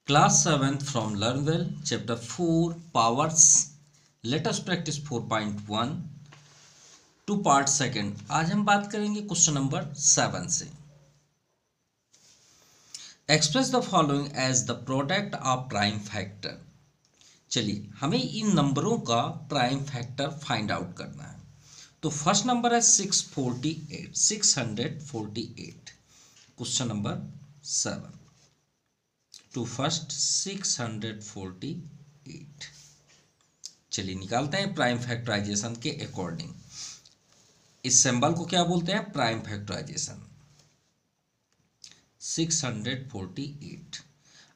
Class 7th from LearnWell, Chapter 4, Powers. Let us practice 4.1 to part second. आज हम बात करेंगे क्वेश्चन नंबर 7 से. Express the following as the product of prime factor. चलिए हमें इन नंबरों का प्राइम फैक्टर फाइंड आउट करना है. तो फर्स्ट नंबर है 648. Question number 7 to first 648. चलिए निकालते हैं प्राइम फैक्टराइजेशन के अकॉर्डिंग. इस सिंबल को क्या बोलते हैं? Prime factorisation. 648.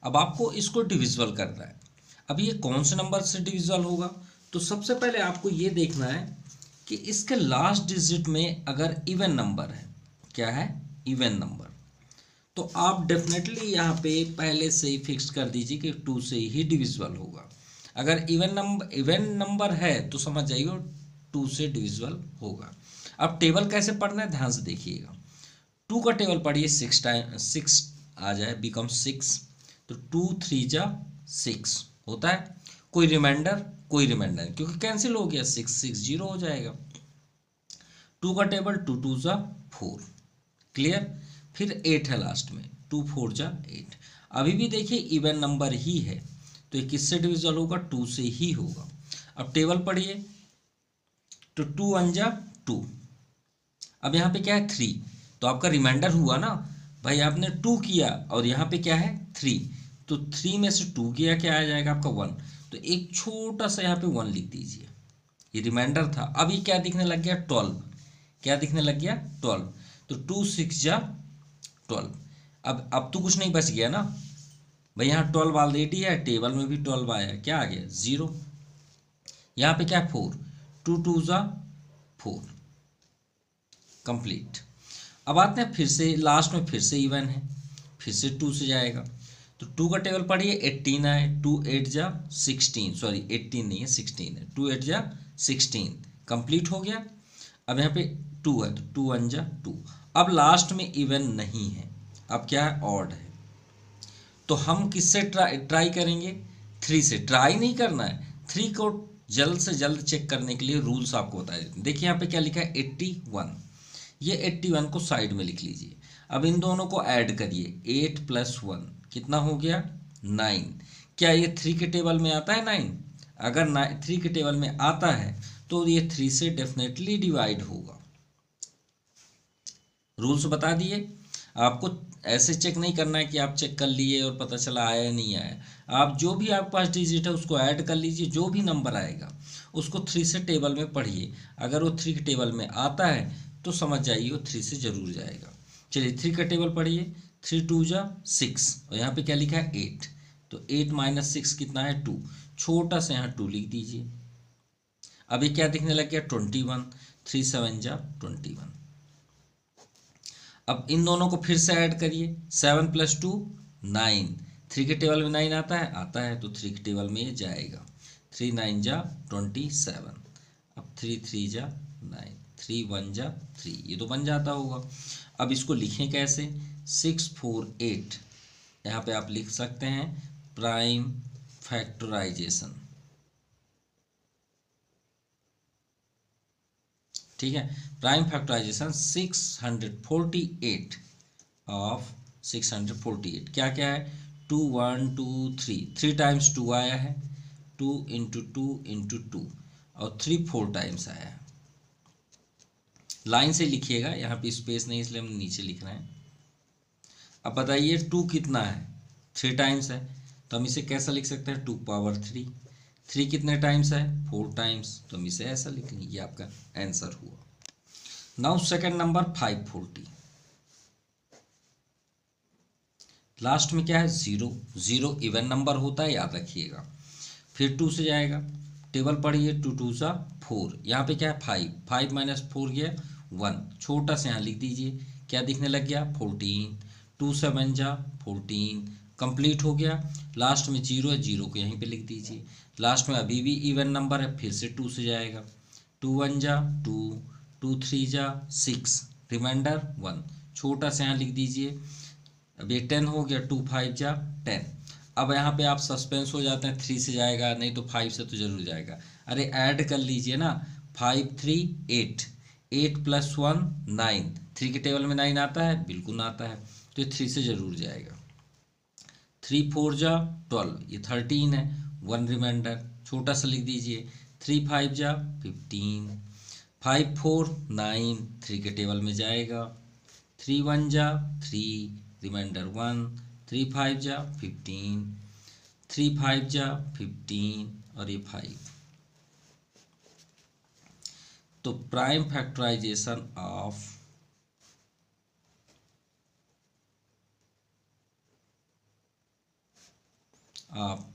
अब आपको इसको डिविजिबल करना है. अब ये कौन से नंबर से डिविजिबल होगा? तो सबसे पहले आपको ये देखना है कि इसके लास्ट डिजिट में अगर इवन नंबर है, क्या है? इवन नंबर, तो आप डेफिनेटली यहाँ पे पहले से ही फिक्स कर दीजिए कि 2 से ही डिविजिबल होगा. अगर इवन नंबर है तो समझ जाइए 2 से डिविजिबल होगा. अब टेबल कैसे पढ़ना है ध्यान से देखिएगा. 2 का टेबल पढ़िए, 6 आ जाए, बिकम 6. तो 2 3 जा 6 होता है. कोई रिमाइंडर क्योंकि कैंसिल हो गया, 6 6 0 हो जाएगा. 2 का टेबल 2 2 जा 4. क्लियर. फिर 8 है लास्ट में, 2 4 जा 8. अभी भी देखिए इवन नंबर ही है, तो ये किससे डिविजिबल होगा? 2 से ही होगा. अब टेबल पढ़िए, तो 2 1 जा 2. अब यहाँ पे क्या है? 3. तो आपका रिमाइंडर हुआ ना भाई, आपने 2 किया और यहाँ पे क्या है? 3. तो 3 में से 2 किया, क्या आ जाएगा आपका? 1. तो एक छोटा सा यहाँ पे 1 लिख दीजिए, ये रिमाइंडर था. अब ये क्या दिखने लग गया? 12. क्या दिखने लग गया? 12. तो 2 6 जा 12. अब तो कुछ नहीं बच गया ना भाई, यहाँ 12 ऑलरेडी है, टेबल में भी 12 आया, क्या आ गया? 0. यहाँ पे क्या है? 4. 2 2 जा 4. कंप्लीट. अब आते हैं फिर से लास्ट में, फिर से इवन है, फिर से 2 से जाएगा. तो 2 का टेबल पढ़िए, 18 आए, 2 8 जा 16. सॉरी 18 नहीं है, 16 है. 2 8 जा 16. कंप्लीट हो गया. अब यहाँ पे 2 है, तो 2 1 जा 2. अब लास्ट में इवन नहीं है, अब क्या है? ऑड है. तो हम किससे ट्राई करेंगे? 3 से. ट्राई नहीं करना है, 3 को जल्द से जल्द चेक करने के लिए रूल्स आपको बता देते हैं. देखिए यहाँ पे क्या लिखा है? 81. ये 81 को साइड में लिख लीजिए. अब इन दोनों को ऐड करिए, 8 + 1 कितना हो गया? 9. क्या ये 3 के टेबल में आता है 9? अगर 3 के टेबल में आता है तो ये 3 से डेफिनेटली डिवाइड होगा. रूल्स बता दिए. आपको ऐसे चेक नहीं करना है कि आप चेक कर लिए और पता चला आया या नहीं आया. आप जो भी आपके पास डिजिट है उसको ऐड कर लीजिए, जो भी नंबर आएगा उसको 3 से टेबल में पढ़िए. अगर वो 3 के टेबल में आता है तो समझ जाइए वो 3 से जरूर जाएगा. चलिए 3 का टेबल पढ़िए, 3 2 जा 6 और यहाँ पे क्या लिखा है? 8. तो 8 - 6 कितना है? 2. छोटा सा यहाँ 2 लिख दीजिए. अभी क्या दिखने लग गया? 21. 3 7 जा 21. अब इन दोनों को फिर से ऐड करिए, 7 + 2 9. 3 के टेबल में 9 आता है? आता है, तो 3 के टेबल में ये जाएगा. 3 9 जा 27. अब 3 3 जा 9, 3 1 जा 3. ये तो बन जाता होगा. अब इसको लिखें कैसे? 648. यहाँ पे आप लिख सकते हैं प्राइम फैक्टराइजेशन. ठीक है, प्राइम फैक्टराइजेशन 648 ऑफ 648. क्या क्या है? 2 1 2 3. 3 टाइम्स 2 आया है, 2 × 2 × 2, और 3 4 टाइम्स आया है. लाइन से लिखिएगा, यहाँ पे स्पेस नहीं इसलिए हम नीचे लिख रहे हैं. अब बताइए 2 कितना है? 3 टाइम्स है, तो हम इसे कैसा लिख सकते हैं? 2⁻3. 3 कितने टाइम्स है? 4 टाइम्स, तो हम इसे ऐसा लिख लेंगे. ये आपका आंसर हुआ. Now second number 540. लास्ट में क्या है? 0. 0 इवन नंबर होता है, याद रखिएगा. फिर 2 से जाएगा, टेबल पढ़िए, 2 2 जा 4. यहाँ पे क्या है? 5. 5 - 4 गया 1. छोटा सा यहाँ लिख दीजिए, क्या दिखने लग गया? 14. 2 7 जा 14. कंप्लीट हो गया. लास्ट में 0 है, 0 को यहीं पे लिख दीजिए. लास्ट में अभी भी इवन नंबर है, फिर से 2 से जाएगा. 2 1 जा 2, 2 3 जा 6, रिमाइंडर 1. छोटा सा यहाँ लिख दीजिए. अब ये 10 हो गया, 2 5 जा 10. अब यहाँ पे आप सस्पेंस हो जाते हैं, 3 से जाएगा नहीं तो 5 से तो जरूर जाएगा। अरे ऐड कर लीजिए ना, 5 3 8, 8 + 1 9, 3 के टेबल में 9 आता है, बिल्कुल आता है, तो ये 3 से जरूर जाएगा। 3 4 जा 12, ये 13 है, 1 रिमाइंडर छोटा सा लिख दीजिए। 3 5 जा 15, 5 4 9, 3 के टेबल में जाएगा। 3 1 जा 3, रिमाइंडर 1, 3 5 जा 15, 3 5 जा 15 और ये 5। तो prime factorisation of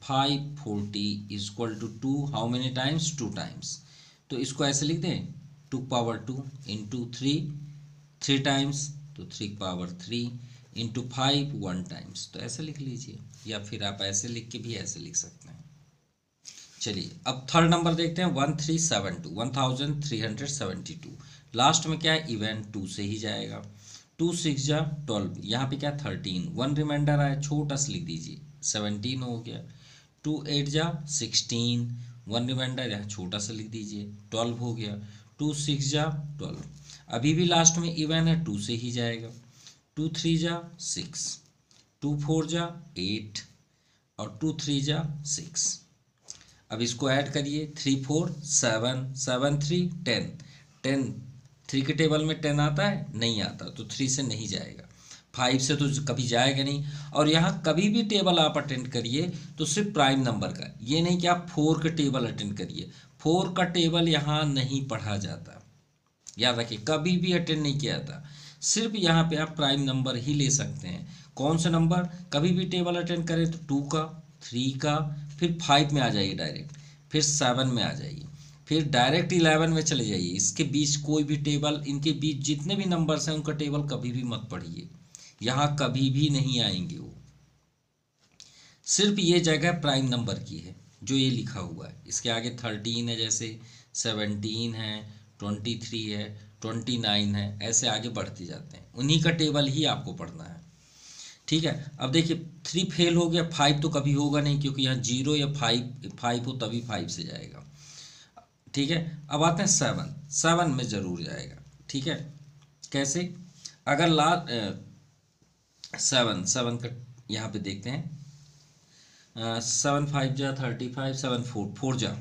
540 is equal to 2, how many times, 2 times. तो इसको ऐसे लिख दें, 2 पावर 2 इंटू 3, 3 टाइम्स, तो 3 पावर 3 इंटू 5 1 टाइम्स, तो ऐसे लिख लीजिए, या फिर आप ऐसे लिख के भी ऐसे लिख सकते हैं। चलिए अब थर्ड नंबर देखते हैं, 1372, 1372। लास्ट में क्या है, इवेंट 2 से ही जाएगा। 2 6 जा 12, यहाँ पे क्या 13, 1 रिमाइंडर आया, छोटा सा लिख दीजिए, 17 हो गया। 2 8 जा 16, 1 रिमाइंडर यहाँ छोटा सा लिख दीजिए, 12 हो गया। 2 6 जा 12, अभी भी लास्ट में इवन है, 2 से ही जाएगा। 2 3 जा 6, 2 4 जा 8 और 2 3 जा 6। अब इसको ऐड करिए, 3 4 7, 7 3 10, 10 3 के टेबल में 10 आता है, नहीं आता, तो 3 से नहीं जाएगा। 5 से तो कभी जाएगा नहीं। और यहाँ कभी भी टेबल आप अटेंड करिए तो सिर्फ प्राइम नंबर का, ये नहीं कि आप 4 का टेबल अटेंड करिए, 4 का टेबल यहाँ नहीं पढ़ा जाता, याद रखिए, कभी भी अटेंड नहीं किया जाता। सिर्फ यहाँ पे आप प्राइम नंबर ही ले सकते हैं। कौन से नंबर, कभी भी टेबल अटेंड करें तो 2 का, 3 का, फिर 5 में आ जाइए डायरेक्ट, फिर 7 में आ जाइए, फिर डायरेक्ट 11 में चले जाइए। इसके बीच कोई भी टेबल, इनके बीच जितने भी नंबर्स हैं उनका टेबल कभी भी मत पढ़िए, यहाँ कभी भी नहीं आएंगे वो। सिर्फ ये जगह प्राइम नंबर की है जो ये लिखा हुआ है, इसके आगे 13 है, जैसे 17 है, 23 है, 29 है, ऐसे आगे बढ़ते जाते हैं, उन्हीं का टेबल ही आपको पढ़ना है। ठीक है, अब देखिए 3 फेल हो गया, 5 तो कभी होगा नहीं, क्योंकि यहाँ 0 या 5 हो तभी 5 से जाएगा। ठीक है, अब आते हैं 7, 7 में ज़रूर जाएगा। ठीक है, कैसे, अगर 7 का यहाँ पे देखते हैं, 7 5 जा 35, 7 4 4 जा,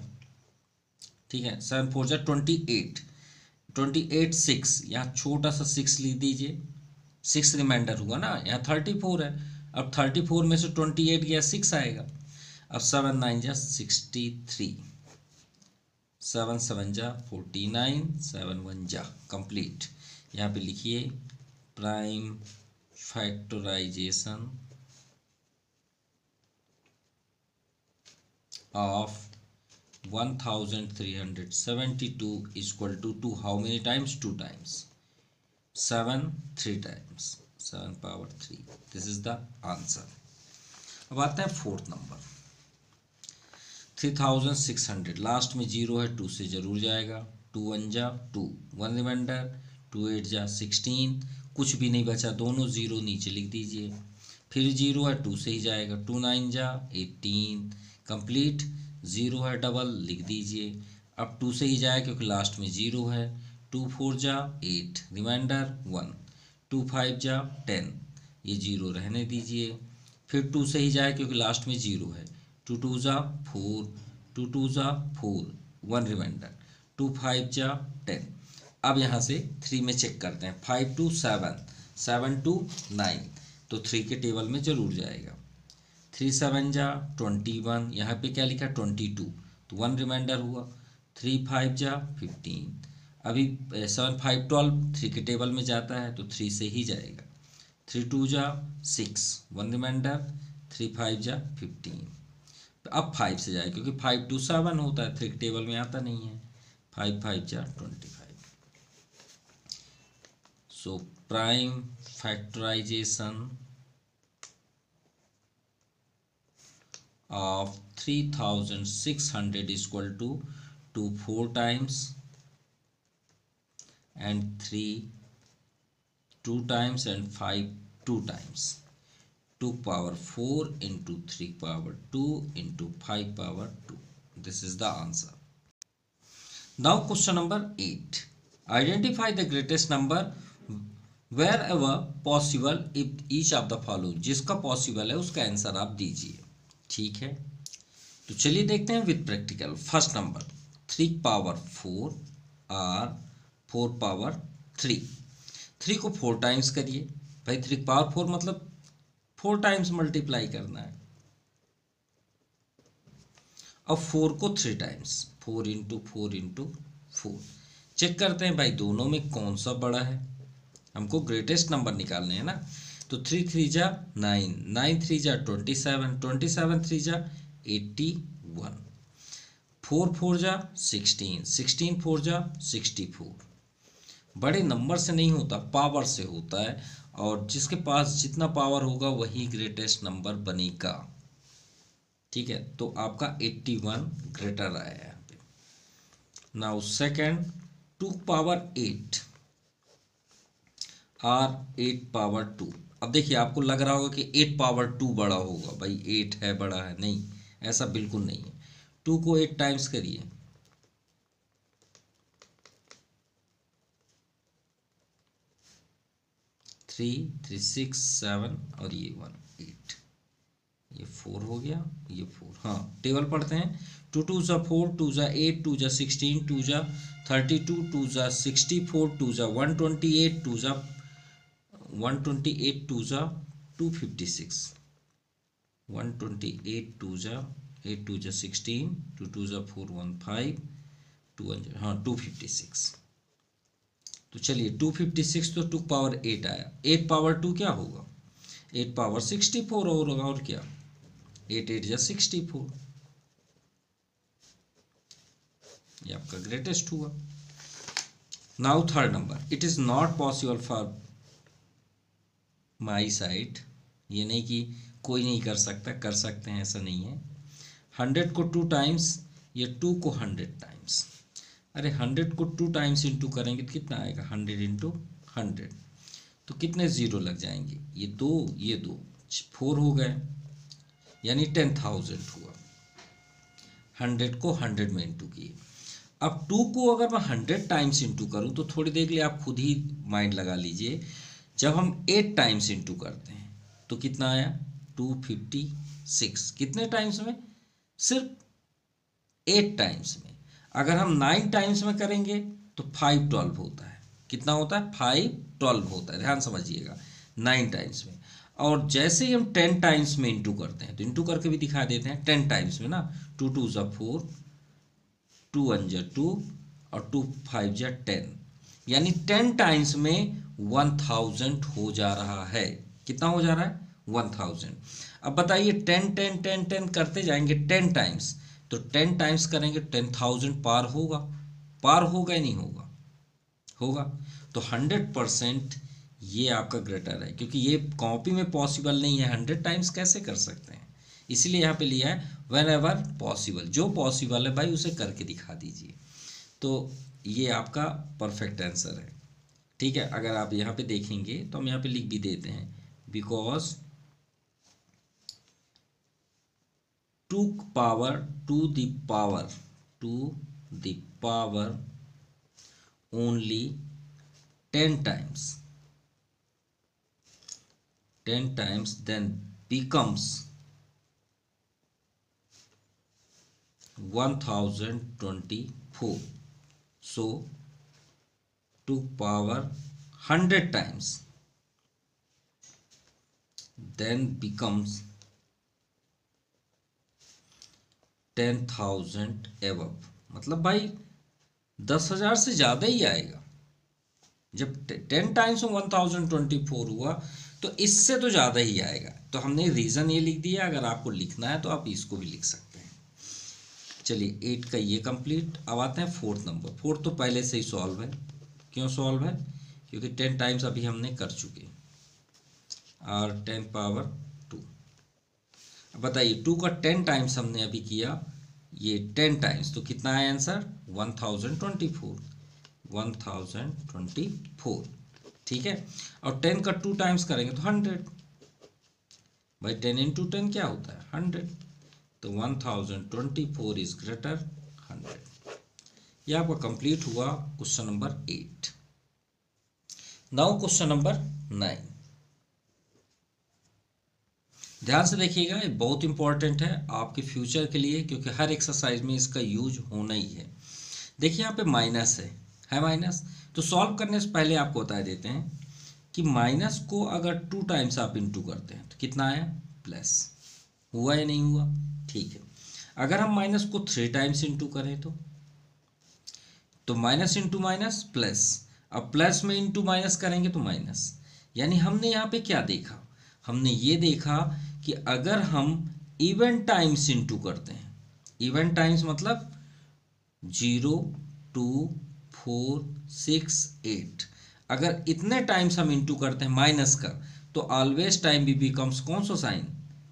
ठीक है, 7 4 जा 28, 28 6, यहाँ छोटा सा 6 लिख दीजिए, 6 रिमाइंडर हुआ ना, यहाँ 34 है, अब 34 में से 28 गया, 6 आएगा। अब 7 9 जा 63, 7 7 जा 49, 7 1 जा कंप्लीट। यहाँ पे लिखिए prime factorisation of 1372 is equal to 2, how many times, 2 times, 7 3 times, 7 power 3, this is the answer। अब आता है फोर्थ नंबर 3600, लास्ट में 0 है, 2 से जरूर जाएगा। 2 1 जा 2, 1 रिमाइंडर, 2 8 जा 16, कुछ भी नहीं बचा, दोनों 0 नीचे लिख दीजिए, फिर 0 है, 2 से ही जाएगा। 2 9 जा 18 कंप्लीट, 0 है डबल लिख दीजिए, अब 2 से ही जाए क्योंकि लास्ट में 0 है। 2 4 जा 8, रिमाइंडर 1, 2 5 जा 10, ये 0 रहने दीजिए, फिर 2 से ही जाए क्योंकि लास्ट में 0 है। 2 2 जा 4, 2 2 जा 4, 1 रिमाइंडर, 2 5 जा 10। अब यहाँ से 3 में चेक करते हैं, 5 2 7, 7 2 9, तो 3 के टेबल में जरूर जाएगा। 3 7 जा 21, यहाँ पे क्या लिखा 22, तो 1 रिमाइंडर हुआ। 3 5 जा 15, अभी 7 5 12, 3 के टेबल में जाता है तो 3 से ही जाएगा। 3 2 जा 6, 1 रिमाइंडर, 3 5 जा 15, अब 5 से जाए क्योंकि 5 2 7 होता है, 3 के टेबल में आता नहीं है। 5 5 जा 25। So prime factorisation of 3600 is equal to 2 4 times and 3 2 times and 5 2 times। 2 power 4 into 3 power 2 into 5 power 2. This is the answer. Now question number 8. Identify the greatest number wherever possible if each of the following. जिसका possible है उसका answer आप दीजिए. ठीक है, तो चलिए देखते हैं with practical. First number 3 power 4 और 4 पावर 3. 3 को 4 टाइम्स करिए भाई. 3 पावर 4 मतलब 4 टाइम्स मल्टीप्लाई करना है. अब 4 को 3 टाइम्स, 4 इंटू 4 इंटू 4. चेक करते हैं भाई दोनों में कौन सा बड़ा है. हमको ग्रेटेस्ट नंबर निकालने हैं ना. तो 3 3 जा 9, 9 3 जा 27, 27 3 जा 81, 4 4 जा 16, 16 4 जा 64. बड़े नंबर से नहीं होता, पावर से होता है. और जिसके पास जितना पावर होगा वही ग्रेटेस्ट नंबर बनेगा. ठीक है, तो आपका 81 ग्रेटर आया है यहाँ पे. नाउ सेकंड 2 पावर 8 और 8 पावर 2. अब देखिए आपको लग रहा होगा कि 8 पावर 2 बड़ा होगा भाई, 8 है बड़ा है. नहीं, ऐसा बिल्कुल नहीं है. 2 को 8 टाइम्स करिए. 3 3 6 7 और ये 1 8. ये 4 हो गया, ये 4. हाँ, टेबल पढ़ते हैं. 2 2 जा 4, 2 जा 8, 2 जा 16, 2 जा 32, 2 जा 64, 2 जा 128, 2 जा 128, 2 जा 256, 128, 2 जा 8, 2 जा 16, 2 2 जा 4 1 5, 2 हाँ 256. तो चलिए 256 तो 2 पावर 8 आया. 8 पावर 2 क्या होगा? 8 पावर 64 होगा. और क्या, 8 8 जा 64. ये आपका ग्रेटेस्ट हुआ. Now third number. It is not possible for my side. ये नहीं कि कोई नहीं कर सकता, कर सकते हैं, ऐसा नहीं है. 100 को 2 टाइम्स, ये 2 को 100 टाइम्स. अरे 100 को 2 टाइम्स इंटू करेंगे तो कितना आएगा? 100 इंटू 100. तो कितने ज़ीरो लग जाएंगे? ये 2, ये 2, 4 हो गए, यानी 10,000 हुआ. 100 को 100 में इंटू किए. अब 2 को अगर मैं 100 टाइम्स इंटू करूँ तो थोड़ी देर के लिए आप खुद ही माइंड लगा लीजिए. जब हम 8 टाइम्स इंटू करते हैं तो कितना आया? 256. कितने टाइम्स में? सिर्फ 8 टाइम्स में. अगर हम 9 टाइम्स में करेंगे तो 512 होता है. कितना होता है? 512 होता है. ध्यान समझिएगा, 9 टाइम्स में. और जैसे ही हम 10 टाइम्स में इंटू करते हैं तो इंटू करके भी दिखा देते हैं. 10 टाइम्स में ना, 2 2 जा 4, 2 1 जा 2 और 2 5 जा 10, यानी 10 टाइम्स में 1000 हो जा रहा है. कितना हो जा रहा है? 1000. अब बताइए 10 10 10 10 करते जाएंगे 10 टाइम्स, तो 10 टाइम्स करेंगे 10,000 पार होगा. पार होगा या नहीं होगा? होगा. तो 100% ये आपका ग्रेटर है, क्योंकि ये कॉपी में पॉसिबल नहीं है. 100 टाइम्स कैसे कर सकते हैं? इसलिए यहाँ पे लिया है वेन एवर पॉसिबल. जो पॉसिबल है भाई उसे करके दिखा दीजिए. तो ये आपका परफेक्ट आंसर है. ठीक है, अगर आप यहाँ पे देखेंगे तो हम यहाँ पे लिख भी देते हैं, because 2 power to the power only 10 times then becomes 1024. So 2 power 100 times then becomes 10,000 above. मतलब भाई 10,000 से ज़्यादा ही आएगा. जब 10 टाइम्स में 1024 हुआ तो इससे तो ज़्यादा ही आएगा. तो हमने रीज़न ये लिख दिया. अगर आपको लिखना है तो आप इसको भी लिख सकते हैं. चलिए 8 का ये कंप्लीट. अब आते हैं फोर्थ नंबर. फोर्थ तो पहले से ही सॉल्व है. क्यों सॉल्व है? क्योंकि 10 टाइम्स अभी हमने कर चुके और 10 पावर 2. अब बताइए 2 का 10 टाइम्स हमने अभी किया, ये 10 टाइम्स, तो कितना आया आंसर? 1024. 1024. ठीक है. और 10 का 2 टाइम्स करेंगे तो 100. भाई 10 इंटू 10 क्या होता है 100, तो 1024 इज ग्रेटर 100। यह आपका कंप्लीट हुआ question number 8। Now question number 9, ध्यान से देखिएगा, ये बहुत इंपॉर्टेंट है आपके फ्यूचर के लिए, क्योंकि हर एक्सरसाइज में इसका यूज होना ही है। देखिए यहाँ पे माइनस है माइनस, तो सॉल्व करने से पहले आपको बता देते हैं कि माइनस को अगर 2 टाइम्स आप इंटू करते हैं तो कितना आया प्लस, हुआ या नहीं हुआ, ठीक है। अगर हम माइनस को 3 टाइम्स इंटू करें तो माइनस इंटू माइनस प्लस, अब प्लस में इंटू माइनस करेंगे तो माइनस। यानी हमने यहाँ पे क्या देखा, हमने ये देखा कि अगर हम इवन टाइम्स इंटू करते हैं, इवन टाइम्स मतलब 0 2 4 6 8, अगर इतने टाइम्स हम इंटू करते हैं माइनस का, तो ऑलवेज टाइम भी बिकम्स कौन सा साइन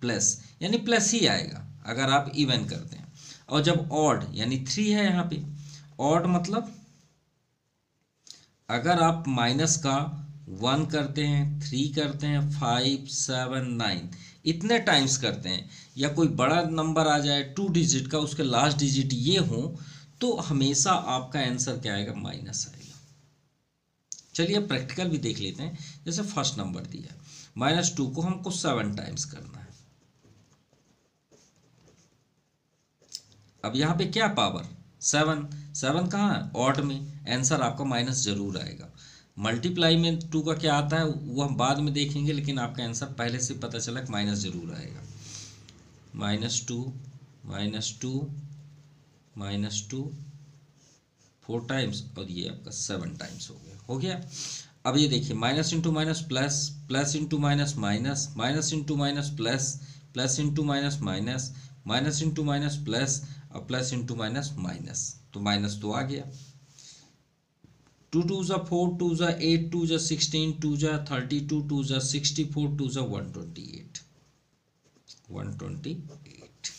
प्लस, यानी प्लस ही आएगा अगर आप इवन करते हैं। और जब ऑड यानी 3 है यहाँ पे, ऑड मतलब अगर आप माइनस का 1 करते हैं 3 करते हैं 5 7 9 इतने टाइम्स करते हैं, या कोई बड़ा नंबर आ जाए 2 डिजिट का, उसके लास्ट डिजिट ये हो, तो हमेशा आपका आंसर क्या आएगा माइनस आएगा। चलिए अब प्रैक्टिकल भी देख लेते हैं। जैसे फर्स्ट नंबर दिया -2 को हमको 7 टाइम्स करना है। अब यहाँ पे क्या पावर 7, 7 कहाँ है ऑड में, आंसर आपका माइनस जरूर आएगा। मल्टीप्लाई में 2 का क्या आता है वो हम बाद में देखेंगे, लेकिन आपका आंसर पहले से पता चला कि माइनस जरूर आएगा। -2 -2 4 टाइम्स, और ये आपका 7 टाइम्स हो गया। अब ये देखिए minus into minus plus, plus into minus minus, minus into minus plus, plus into minus minus, minus into minus plus, और प्लस इंटू माइनस माइनस, तो माइनस तो आ गया। 2 2 ज़ा 4, 2 ज़ा 8, 2 ज़ा 16, 2 ज़ा 32, 2 ज़ा 64, 2 ज़ा 128, 128।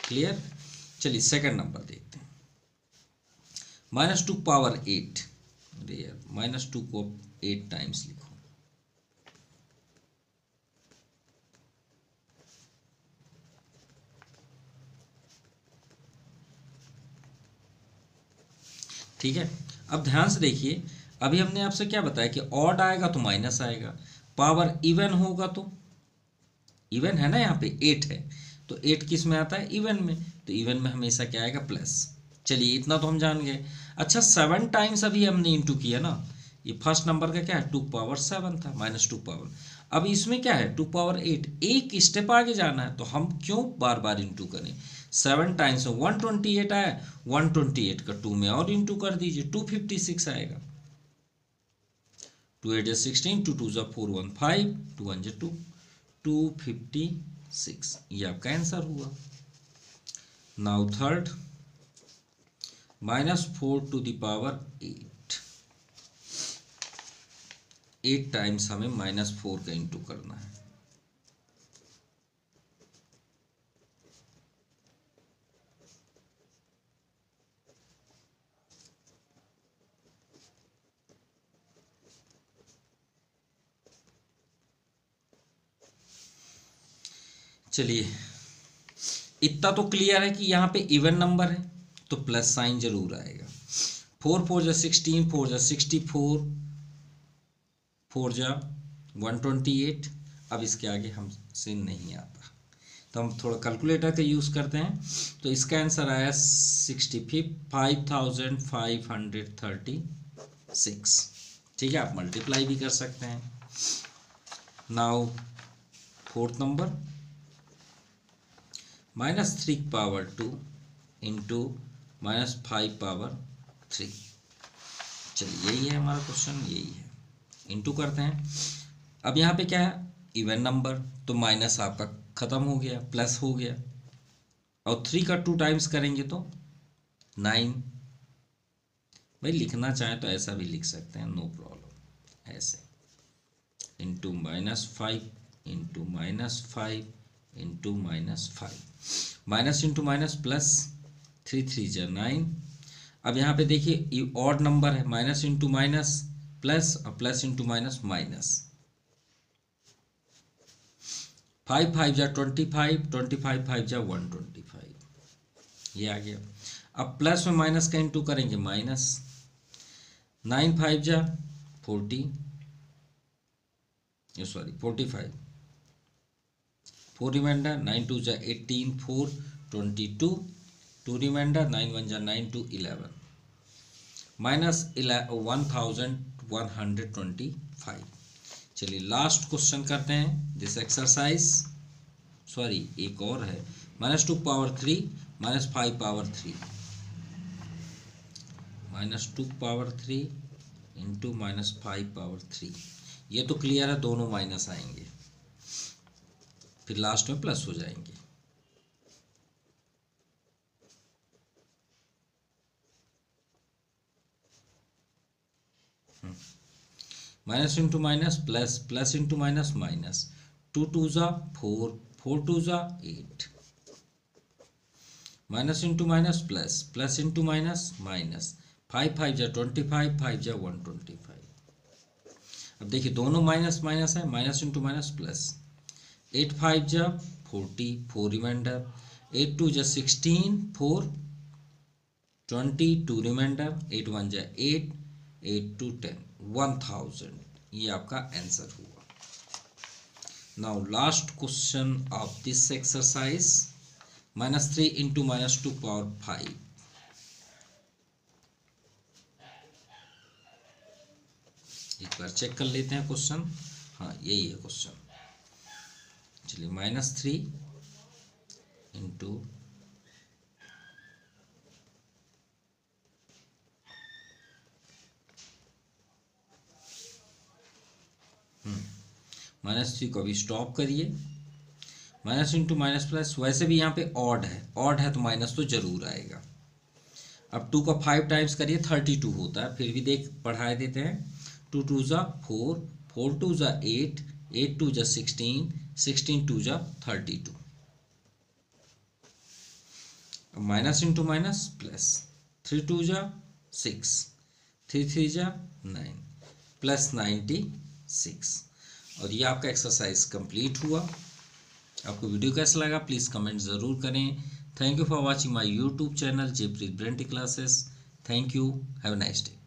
क्लियर। चलिए सेकंड नंबर देखते हैं। -2 पावर 8, अरे यार -2 को 8 टाइम्स लिखो, ठीक है। अब ध्यान से देखिए, अभी हमने आपसे क्या बताया कि ऑड आएगा तो माइनस आएगा, पावर इवन होगा तो, इवन है ना यहाँ पे 8 है, तो 8 किस में आता है इवन में, तो इवन में हमेशा क्या आएगा प्लस। चलिए इतना तो हम जान गए। अच्छा 7 टाइम्स अभी हमने इंटू किया ना, ये फर्स्ट नंबर का क्या है 2 पावर 7 था, -2 पावर। अब इसमें क्या है 2 पावर 8, एक स्टेप आगे जाना है, तो हम क्यों बार बार इंटू करें। 7 टाइम्स में 128 आया, 128 का 2 में और इंटू कर दीजिए, 256 आएगा। 2 8 16, 2 2 4 1 5, 2 1 2, 256, ये आपका आंसर हुआ। Now third, -4 to the power 8, 8 times हमें -4 का इंटू करना है। चलिए इतना तो क्लियर है कि यहाँ पे इवन नंबर है तो प्लस साइन जरूर आएगा। 4 4 जा 16, 4 जा 64, 4 जा 128। अब इसके आगे हमसे नहीं आता, तो हम थोड़ा कैलकुलेटर का यूज़ करते हैं, तो इसका आंसर आया 5536। ठीक है, आप मल्टीप्लाई भी कर सकते हैं। Now fourth number, -3 power 2 into -5 power 3। चलिए यही है हमारा क्वेश्चन, यही है, इंटू करते हैं। अब यहाँ पे क्या है इवन नंबर, तो माइनस आपका ख़त्म हो गया, प्लस हो गया, और 3 का 2 टाइम्स करेंगे तो 9। भाई लिखना चाहें तो ऐसा भी लिख सकते हैं, नो प्रॉब्लम, ऐसे into -5 into -5 into -5, minus into minus plus, 3 3 जा 9। अब यहाँ पे देखिए ये ऑड नंबर है, माइनस इंटू माइनस प्लस, और प्लस इंटू माइनस माइनस, 5 5 जा 25, 25 5 जा 125, ये आ गया। अब प्लस में माइनस का इंटू करेंगे, माइनस 9 5 जा 40, सॉरी 45, 4 रिमाइंडर, 9 2 जा 18, 4 22, 2 रिमाइंडर, 9 1 जा 9 2 11, माइनस 1125। चलिए लास्ट क्वेश्चन करते हैं दिस एक्सरसाइज, सॉरी एक और है, -2 power 3 -5 power 3, -2 power 3 into -5 power 3। ये तो क्लियर है, दोनों माइनस आएंगे, फिर लास्ट में प्लस हो जाएंगे। Minus into minus plus, plus into minus minus, 2 2 जा 4, 4 2 जा 8, minus into minus plus, plus into minus minus, 5 5 जा 25, 5 जा 125। अब देखिए दोनों माइनस माइनस है, माइनस इंटू माइनस प्लस, 8 5 जा 40, 4 रिमाइंडर, 8 2 जा 16, 4 20, 2 रिमाइंडर, 8 1 जा 8, 8 2 10, 1000। ये आपका आंसर हुआ। Now last question of this exercise, -3 into -2 power 5। एक बार चेक कर लेते हैं क्वेश्चन, हाँ यही है क्वेश्चन। चलिए -3 इंटू -3 को अभी स्टॉप करिए, माइनस इंटू माइनस प्लस, वैसे भी यहाँ पे ऑड है, ऑड है तो माइनस तो जरूर आएगा। अब 2 का 5 टाइम्स करिए 32 होता है, फिर भी देख बढ़ा देते हैं, 2 2 जा 4, 4 2 जा 8, 8 2 जा 16, 16 2 जा 32। अब माइनस इंटू माइनस प्लस, 3 2 जा 6, 3 3 जा 9, प्लस 96। और ये आपका एक्सरसाइज कंप्लीट हुआ। आपको वीडियो कैसा लगा प्लीज़ कमेंट ज़रूर करें। Thank you for watching my YouTube channel Jaypreet ब्रेंटी classes. Thank you, have a nice day.